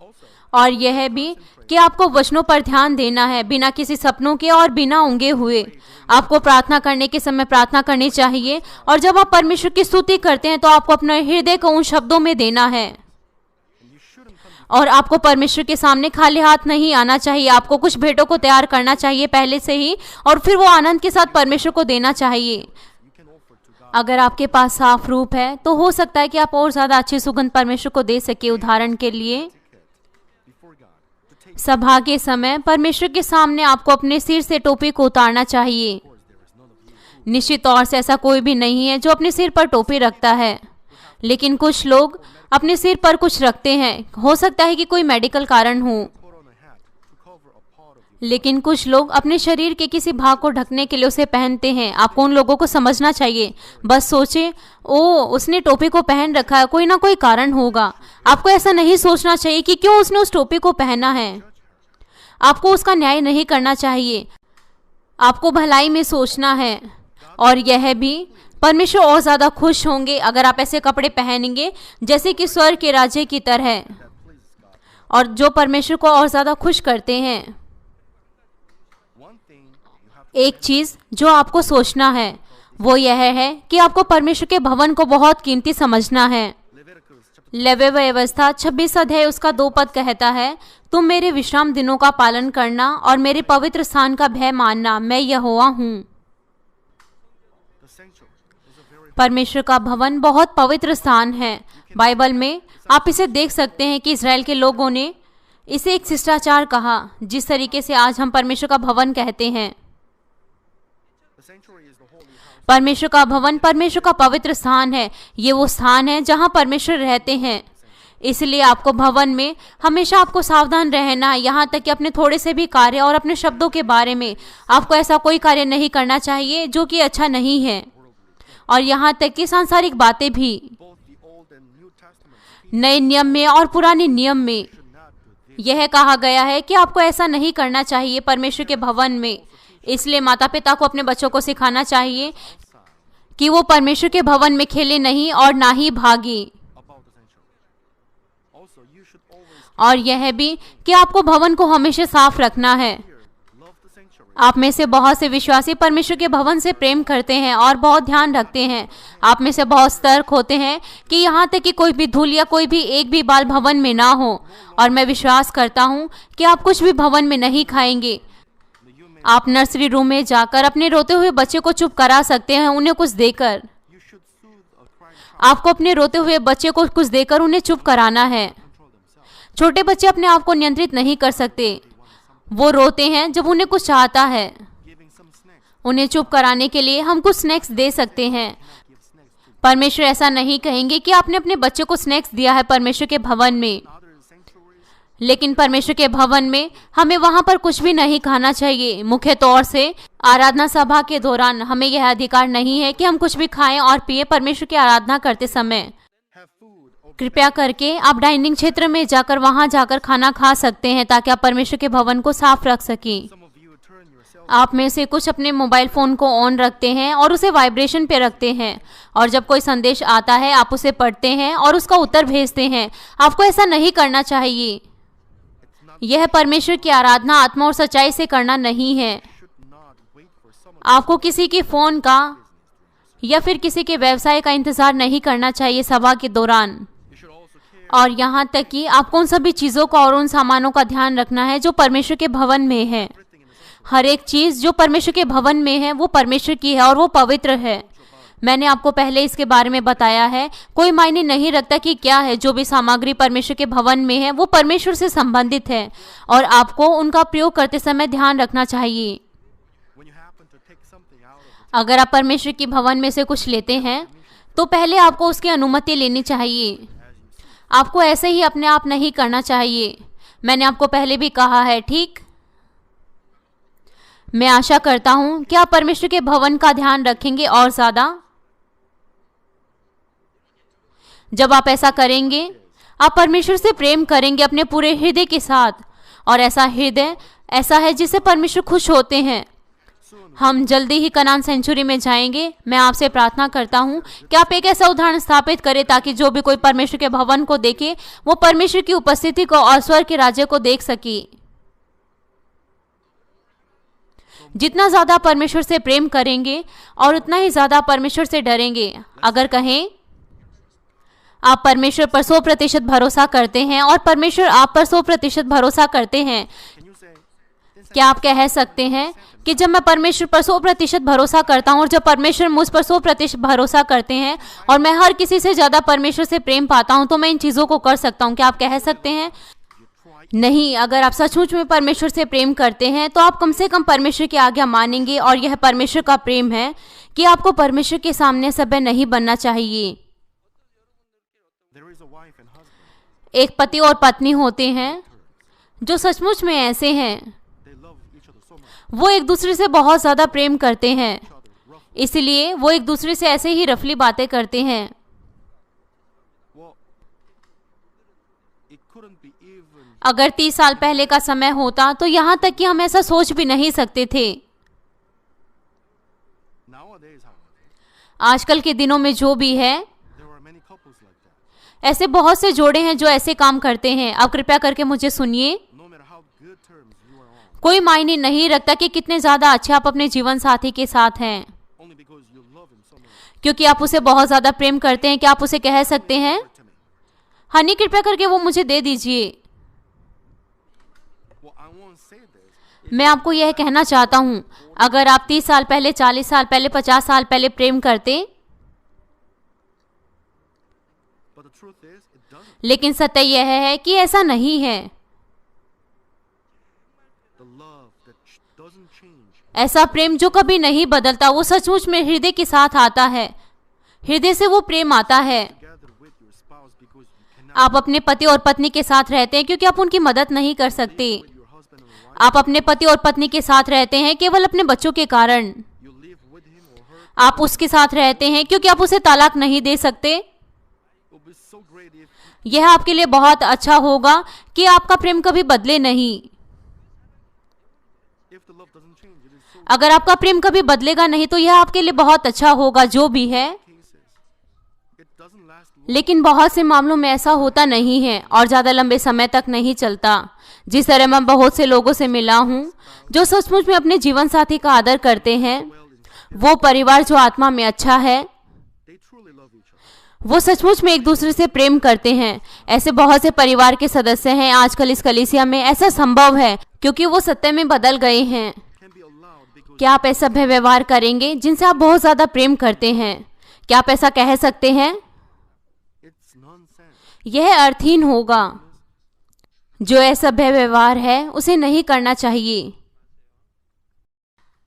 also और यह भी कि आपको वचनों पर ध्यान देना है, बिना किसी सपनों के और बिना ऊँगे हुए। आपको प्रार्थना करने के समय प्रार्थना करनी चाहिए और जब आप परमेश्वर की स्तुति करते हैं तो आपको अपने हृदय को उन शब्दों में देना है। and you shouldn't come और आपको परमेश्वर के सामने खाली हाथ नहीं आना चाहिए। आपको कुछ भेंटों को तैयार करना चाहिए पहले से ही और फिर वो आनंद के साथ परमेश्वर को देना चाहिए। you can offer to God अगर आपके पास साफ रूप है तो हो सकता है कि आप और ज़्यादा अच्छी सुगंध परमेश्वर को दे सके। उदाहरण के लिए, ticket before God to take सभा के समय परमेश्वर के सामने आपको अपने सिर से टोपी को उतारना चाहिए। of course there is none of you निश्चित तौर से ऐसा कोई भी नहीं है जो अपने सिर पर टोपी रखता है, लेकिन कुछ लोग अपने सिर पर कुछ रखते हैं। हो सकता है कि कोई मेडिकल कारण हो, put on a hat to cover a part of you लेकिन कुछ लोग अपने शरीर के किसी भाग को ढकने के लिए उसे पहनते हैं। आपको उन लोगों को समझना चाहिए। बस सोचे, ओ उसने टोपी को पहन रखा है, कोई ना कोई कारण होगा। आपको ऐसा नहीं सोचना चाहिए कि क्यों उसने उस टोपी को पहना है। आपको उसका न्याय नहीं करना चाहिए। आपको भलाई में सोचना है। और यह भी परमेश्वर और ज़्यादा खुश होंगे अगर आप ऐसे कपड़े पहनेंगे जैसे कि स्वर्ग के राज्य की तरह, that pleases God और जो परमेश्वर को और ज़्यादा खुश करते हैं। one thing you have to एक चीज़ जो आपको सोचना है वो यह है कि आपको परमेश्वर के भवन को बहुत कीमती समझना है। Leviticus chapter लेवी व्यवस्था 26 अध्याय उसका 2 पद कहता है, तुम मेरे विश्राम दिनों का पालन करना और मेरे पवित्र स्थान का भय मानना, मैं यहोवा हूँ। the sanctuary परमेश्वर का भवन बहुत पवित्र स्थान है। बाइबल में आप इसे देख सकते हैं कि इज़राइल के लोगों ने इसे एक शिष्टाचार कहा, जिस तरीके से आज हम परमेश्वर का भवन कहते हैं। The sanctuary is the holy house. परमेश्वर का भवन परमेश्वर का पवित्र स्थान है। ये वो स्थान है जहाँ परमेश्वर रहते हैं। इसलिए आपको भवन में हमेशा आपको सावधान रहना, यहाँ तक कि अपने थोड़े से भी कार्य और अपने शब्दों के बारे में आपको ऐसा कोई कार्य नहीं करना चाहिए जो कि अच्छा नहीं है। और यहाँ तक कि सांसारिक बातें भी Both the Old and New Testaments नए नियम में और पुराने नियम में should not do this. यह कहा गया है कि आपको ऐसा नहीं करना चाहिए परमेश्वर के भवन में। इसलिए माता पिता को अपने बच्चों को सिखाना चाहिए कि वो परमेश्वर के भवन में खेले नहीं और ना ही भागे। About the sanctuary. Also, you should always और यह भी कि आपको भवन को हमेशा साफ रखना है। love the sanctuary. आप में से बहुत से विश्वासी परमेश्वर के भवन से प्रेम करते हैं और बहुत ध्यान रखते हैं। आप में से बहुत सतर्क होते हैं कि यहाँ तक कि कोई भी धूल या कोई भी एक भी बाल भवन में ना हो। और मैं विश्वास करता हूँ कि आप कुछ भी भवन में नहीं खाएंगे। आप नर्सरी रूम में जाकर अपने रोते हुए बच्चे को चुप करा सकते हैं, उन्हें कुछ देकर। You should soothe a crying child. आपको अपने रोते हुए बच्चे को कुछ देकर उन्हें चुप कराना है। Control themselves. छोटे बच्चे अपने आप को नियंत्रित नहीं कर सकते। वो रोते हैं जब उन्हें कुछ चाहता है। Giving some snacks. उन्हें चुप कराने के लिए हम कुछ स्नैक्स दे सकते हैं। Give snacks to परमेश्वर ऐसा नहीं कहेंगे कि आपने अपने बच्चे को स्नैक्स दिया है परमेश्वर के भवन में। other sanctuaries. लेकिन परमेश्वर के भवन में हमें वहां पर कुछ भी नहीं खाना चाहिए। मुख्य तौर से आराधना सभा के दौरान हमें यह अधिकार नहीं है कि हम कुछ भी खाएं और पिए परमेश्वर की आराधना करते समय। Have food or कृपया करके आप डाइनिंग क्षेत्र में जाकर वहां जाकर खाना खा सकते हैं ताकि आप परमेश्वर के भवन को साफ रख सकें। some of you turn yourself. आप में से कुछ अपने मोबाइल फ़ोन को ऑन रखते हैं और उसे वाइब्रेशन पे रखते हैं, और जब कोई संदेश आता है आप उसे पढ़ते हैं और उसका उत्तर भेजते हैं। आपको ऐसा नहीं करना चाहिए। यह परमेश्वर की आराधना आत्मा और सच्चाई से करना नहीं है। Should not wait for someone. आपको किसी के फ़ोन का या फिर किसी के व्यवसाय का इंतज़ार नहीं करना चाहिए सभा के दौरान। You should also care और यहाँ तक कि आपको उन सभी चीज़ों का और उन सामानों का ध्यान रखना है जो परमेश्वर के भवन में है। everything in the sanctuary. हर एक चीज़ जो परमेश्वर के भवन में है वो परमेश्वर की है और वो पवित्र है। मैंने आपको पहले इसके बारे में बताया है। कोई मायने नहीं रखता कि क्या है, जो भी सामग्री परमेश्वर के भवन में है वो परमेश्वर से संबंधित है और आपको उनका प्रयोग करते समय ध्यान रखना चाहिए। When you happen to take something out of it, अगर आप परमेश्वर के भवन में से कुछ लेते हैं तो पहले आपको उसकी अनुमति लेनी चाहिए। आपको ऐसे ही अपने आप नहीं करना चाहिए। मैंने आपको पहले भी कहा है, ठीक? मैं आशा करता हूँ कि आप परमेश्वर के भवन का ध्यान रखेंगे और ज़्यादा। जब आप ऐसा करेंगे आप परमेश्वर से प्रेम करेंगे अपने पूरे हृदय के साथ, और ऐसा हृदय ऐसा है जिससे परमेश्वर खुश होते हैं। हम जल्दी ही कनान सेंचुरी में जाएंगे। मैं आपसे प्रार्थना करता हूँ कि आप एक ऐसा उदाहरण स्थापित करें ताकि जो भी कोई परमेश्वर के भवन को देखे वो परमेश्वर की उपस्थिति को और स्वर्ग के राज्य को देख सके। जितना ज़्यादा परमेश्वर से प्रेम करेंगे और उतना ही ज़्यादा परमेश्वर से डरेंगे। अगर कहें आप परमेश्वर पर 100% भरोसा करते हैं और परमेश्वर आप पर 100% भरोसा करते हैं, can you say, क्या आप कह सकते हैं कि जब मैं परमेश्वर पर 100% भरोसा करता हूँ और जब परमेश्वर मुझ पर 100% भरोसा करते हैं और मैं हर किसी से ज़्यादा परमेश्वर से प्रेम पाता हूँ तो मैं इन चीज़ों को कर सकता हूँ? क्या आप कह सकते हैं? नहीं। अगर आप सचमुच में परमेश्वर से प्रेम करते हैं तो आप कम से कम परमेश्वर की आज्ञा मानेंगे, और यह परमेश्वर का प्रेम है कि आपको परमेश्वर के सामने सभ्य नहीं बनना चाहिए। there is a wife and husband. एक पति और पत्नी होते हैं जो सचमुच में ऐसे हैं। They love each other so much. वो एक दूसरे से बहुत ज़्यादा प्रेम करते हैं, Each other rough. इसलिए वो एक दूसरे से ऐसे ही रफली बातें करते हैं। Well, it couldn't be even. अगर 30 साल पहले का समय होता तो यहाँ तक कि हम ऐसा सोच भी नहीं सकते थे। Nowadays, however, आजकल के दिनों में जो भी है, there are many couples like that. ऐसे बहुत से जोड़े हैं जो ऐसे काम करते हैं। अब कृपया करके मुझे सुनिए। No matter how good terms you are on, कोई मायने नहीं रखता कि कितने ज़्यादा अच्छे आप अपने जीवन साथी के साथ हैं, only because you love him so much. क्योंकि आप उसे बहुत ज़्यादा प्रेम करते हैं। क्या आप उसे कह सकते हैं, To me. हनी कृपया करके वो मुझे दे दीजिए? Well, I won't say this. मैं आपको यह कहना चाहता हूँ, अगर आप 30 साल पहले, 40 साल पहले, 50 साल पहले प्रेम करते But the truth is, it doesn't. लेकिन सत्य यह है कि ऐसा नहीं है। The love that doesn't change. ऐसा प्रेम जो कभी नहीं बदलता, वो सचमुच में हृदय के साथ आता है। हृदय से वो प्रेम आता है। Together with your spouse because you cannot आप अपने पति और पत्नी के साथ रहते हैं क्योंकि आप उनकी मदद नहीं कर सकते। with your husband and wife. आप अपने पति और पत्नी के साथ रहते हैं केवल अपने बच्चों के कारण। You live with him or her. आप उसके साथ रहते हैं क्योंकि आप उसे तलाक नहीं दे सकते। It will be so great if यह आपके लिए बहुत अच्छा होगा कि आपका प्रेम कभी बदले नहीं। the love doesn't change. It is so अगर आपका प्रेम कभी बदलेगा नहीं तो यह आपके लिए बहुत अच्छा होगा जो भी है। cases. It doesn't last long. लेकिन बहुत से मामलों में ऐसा होता नहीं है और ज़्यादा लंबे समय तक नहीं चलता। जिस तरह मैं बहुत से लोगों से मिला हूँ जो सचमुच में अपने जीवन साथी का आदर करते हैं, वो परिवार जो आत्मा में अच्छा है, They truly love each other. वो सचमुच में एक दूसरे से प्रेम करते हैं। ऐसे बहुत से परिवार के सदस्य हैं आजकल इस कलीसिया में। ऐसा संभव है क्योंकि वो सत्य में बदल गए हैं। Can be allowed because क्या आप ऐसा व्यवहार करेंगे जिनसे आप बहुत ज़्यादा प्रेम करते हैं? क्या आप ऐसा कह सकते हैं? it's nonsense. यह अर्थहीन होगा। जो ऐसा व्यवहार है उसे नहीं करना चाहिए।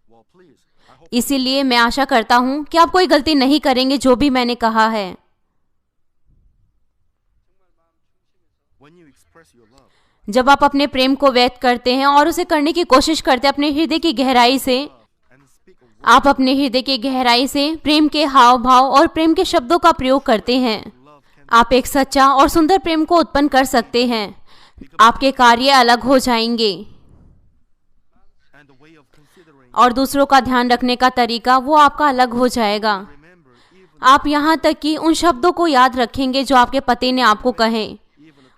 Well, please. I hope इसीलिए मैं आशा करता हूँ कि आप कोई गलती नहीं करेंगे जो भी मैंने कहा है। when you express your love, जब आप अपने प्रेम को व्यक्त करते हैं और उसे करने की कोशिश करते हैं अपने हृदय की गहराई से, and speak a word आप अपने हृदय की गहराई से प्रेम के हाव भाव और प्रेम के शब्दों का प्रयोग करते हैं, of love can आप एक सच्चा और सुंदर प्रेम को उत्पन्न कर सकते हैं। आपके कार्य अलग हो जाएंगे and the way of considering और दूसरों का ध्यान रखने का तरीका वो आपका अलग हो जाएगा। remember even आप यहाँ तक कि उन शब्दों को याद रखेंगे जो आपके पति ने आपको कहे,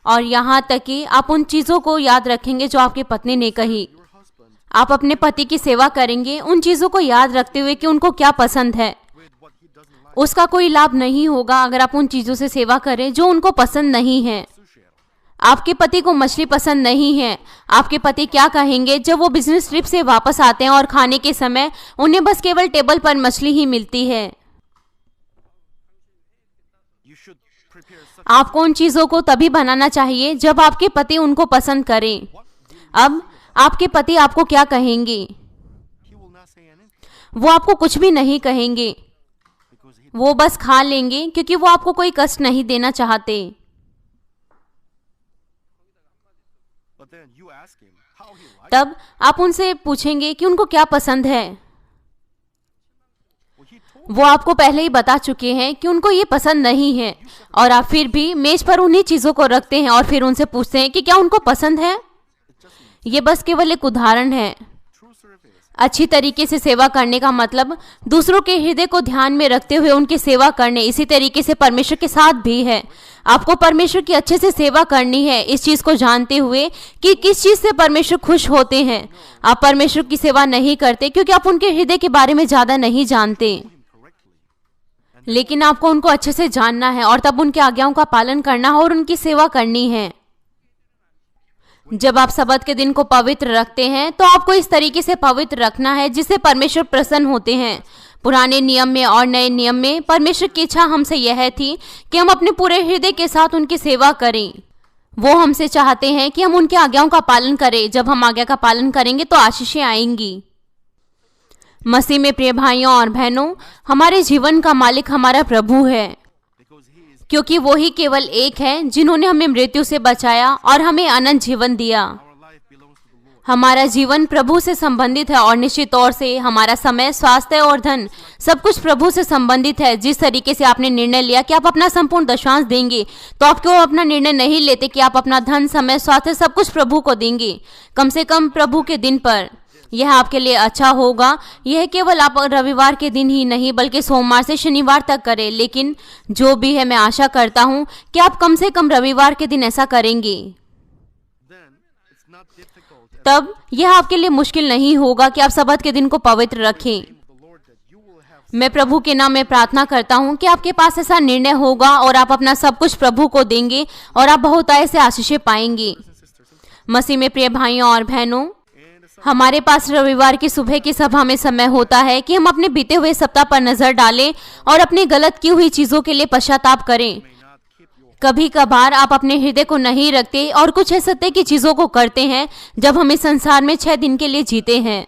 और यहाँ तक कि आप उन चीज़ों को याद रखेंगे जो आपकी पत्नी ने कही। your husband आप अपने पति की सेवा करेंगे उन चीज़ों को याद रखते हुए कि उनको क्या पसंद है। with what he doesn't like. उसका कोई लाभ नहीं होगा अगर आप उन चीज़ों से सेवा करें जो उनको पसंद नहीं है। Sushi. आपके पति को मछली पसंद नहीं है। आपके पति क्या कहेंगे जब वो बिजनेस ट्रिप से वापस आते हैं और खाने के समय उन्हें बस केवल टेबल पर मछली ही मिलती है? You should prepare such आपको उन चीज़ों को तभी बनाना चाहिए जब आपके पति उनको पसंद करें। अब आपके पति आपको क्या कहेंगे? he will not say anything वो आपको कुछ भी नहीं कहेंगे, because he वो बस खा लेंगे क्योंकि वो आपको कोई कष्ट नहीं देना चाहते। but then you ask him how he likes तब आप उनसे पूछेंगे कि उनको क्या पसंद है। well, he told वो आपको पहले ही बता चुके हैं कि उनको ये पसंद नहीं है, और आप फिर भी मेज पर उन्हीं चीज़ों को रखते हैं और फिर उनसे पूछते हैं कि क्या उनको पसंद है। ये बस केवल एक उदाहरण है। true service अच्छी तरीके से सेवा करने का मतलब दूसरों के हृदय को ध्यान में रखते हुए उनकी सेवा करने, इसी तरीके से परमेश्वर के साथ भी है। आपको परमेश्वर की अच्छे से सेवा करनी है, इस चीज़ को जानते हुए कि किस चीज़ से परमेश्वर खुश होते हैं। आप परमेश्वर की सेवा नहीं करते क्योंकि आप उनके हृदय के बारे में ज़्यादा नहीं जानते, him correctly लेकिन आपको उनको अच्छे से जानना है और तब उनकी आज्ञाओं का पालन करना है और उनकी सेवा करनी है। जब आप सबत के दिन को पवित्र रखते हैं तो आपको इस तरीके से पवित्र रखना है जिससे परमेश्वर प्रसन्न होते हैं। पुराने नियम में और नए नियम में परमेश्वर की इच्छा हमसे यह थी कि हम अपने पूरे हृदय के साथ उनकी सेवा करें। वो हमसे चाहते हैं कि हम उनकी आज्ञाओं का पालन करें। जब हम आज्ञा का पालन करेंगे तो आशीषें आएंगी। मसीह में प्रिय भाइयों और बहनों, हमारे जीवन का मालिक हमारा प्रभु है, because he is क्योंकि वो ही केवल एक है जिन्होंने हमें मृत्यु से बचाया और हमें अनंत जीवन दिया। our life belongs to the Lord. हमारा जीवन प्रभु से संबंधित है और निश्चित तौर से हमारा समय, स्वास्थ्य और धन सब कुछ प्रभु से संबंधित है। जिस तरीके से आपने निर्णय लिया कि आप अपना संपूर्ण दशांश देंगे, तो आप क्यों अपना निर्णय नहीं लेते कि आप अपना धन, समय, स्वास्थ्य सब कुछ प्रभु को देंगे, कम से कम प्रभु के दिन पर? यह आपके लिए अच्छा होगा। यह केवल आप रविवार के दिन ही नहीं बल्कि सोमवार से शनिवार तक करें, लेकिन जो भी है मैं आशा करता हूँ कि आप कम से कम रविवार के दिन ऐसा करेंगे। Then it's not difficult at तब यह आपके लिए मुश्किल नहीं होगा कि आप सबत के दिन को पवित्र रखें। the Lord that you will have मैं प्रभु के नाम में प्रार्थना करता हूँ कि आपके पास ऐसा निर्णय होगा और आप अपना सब कुछ प्रभु को देंगे और आप बहुतायत से आशीषें पाएंगे। मसीह में प्रिय भाइयों और बहनों, हमारे पास रविवार की सुबह की सभा में समय होता है कि हम अपने बीते हुए सप्ताह पर नजर डालें और अपनी गलत की हुई चीजों के लिए पश्चाताप करें। may not keep your कभी कभार आप अपने हृदय को नहीं रखते और कुछ असत्य की चीजों को करते हैं। जब हम इस संसार में 6 दिन के लिए जीते हैं,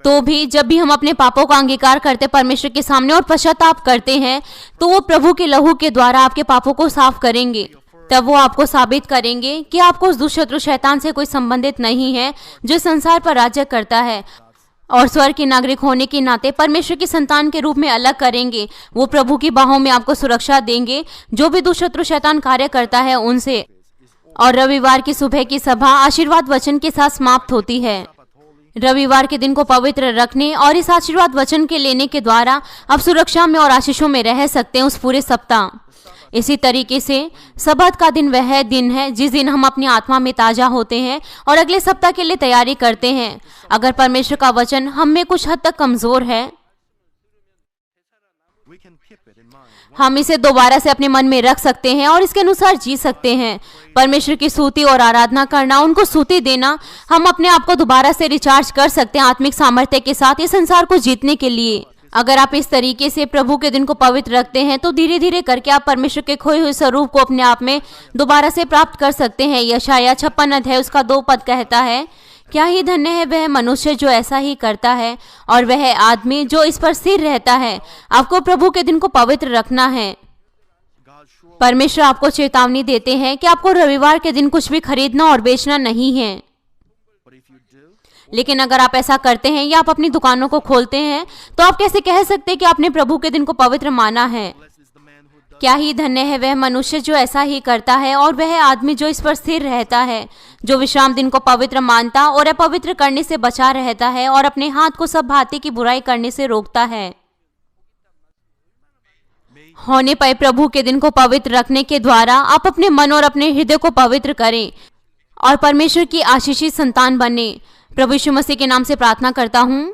तो भी जब भी हम अपने पापों का अंगीकार करते परमेश्वर के सामने और पश्चाताप करते हैं, तो वो प्रभु के लहू के द्वारा आपके पापों को साफ करेंगे। तब वो आपको साबित करेंगे कि आपको उस दुष्शत्रु शैतान से कोई संबंधित नहीं है जो संसार पर राज्य करता है, और स्वर्ग के नागरिक होने के नाते परमेश्वर की संतान के रूप में अलग करेंगे। वो प्रभु की बाहों में आपको सुरक्षा देंगे जो भी दुष्शत्रु शैतान कार्य करता है उनसे। और रविवार की सुबह की सभा आशीर्वाद वचन के साथ समाप्त होती है। रविवार के दिन को पवित्र रखने और इस आशीर्वाद वचन के लेने के द्वारा आप सुरक्षा में और आशीषों में रह सकते हैं उस पूरे सप्ताह। इसी तरीके से सब्बात का दिन वह दिन है जिस दिन हम अपनी आत्मा में ताजा होते हैं और अगले सप्ताह के लिए तैयारी करते हैं। अगर परमेश्वर का वचन हम में कुछ हद तक कमजोर है, we can keep it in mind. हम इसे दोबारा से अपने मन में रख सकते हैं और इसके अनुसार जी सकते हैं। परमेश्वर की स्तुति और आराधना करना, उनको स्तुति देना, हम अपने आप को दोबारा से रिचार्ज कर सकते हैं आत्मिक सामर्थ्य के साथ इस संसार को जीतने के लिए। अगर आप इस तरीके से प्रभु के दिन को पवित्र रखते हैं तो धीरे धीरे करके आप परमेश्वर के खोए हुए स्वरूप को अपने आप में दोबारा से प्राप्त कर सकते हैं। यशाया 56 अध्याय उसका 2 पद कहता है, क्या ही धन्य है वह मनुष्य जो ऐसा ही करता है और वह आदमी जो इस पर स्थिर रहता है। आपको प्रभु के दिन को पवित्र रखना है। God sure परमेश्वर आपको चेतावनी देते हैं कि आपको रविवार के दिन कुछ भी खरीदना और बेचना नहीं है। but if you do, लेकिन अगर आप ऐसा करते हैं या आप अपनी दुकानों को खोलते हैं, तो आप कैसे कह सकते हैं कि आपने प्रभु के दिन को पवित्र माना है। blessed is the man who does. क्या ही धन्य है वह मनुष्य जो ऐसा ही करता है और वह आदमी जो इस पर स्थिर रहता है, जो विश्राम दिन को पवित्र मानता और अपवित्र करने से बचा रहता है और अपने हाथ को सब भांति की बुराई करने से रोकता है। होने पाए प्रभु के दिन को पवित्र रखने के द्वारा आप अपने मन और अपने हृदय को पवित्र करें और परमेश्वर की आशीषित संतान बने। प्रभु यीशु मसीह के नाम से प्रार्थना करता हूँ,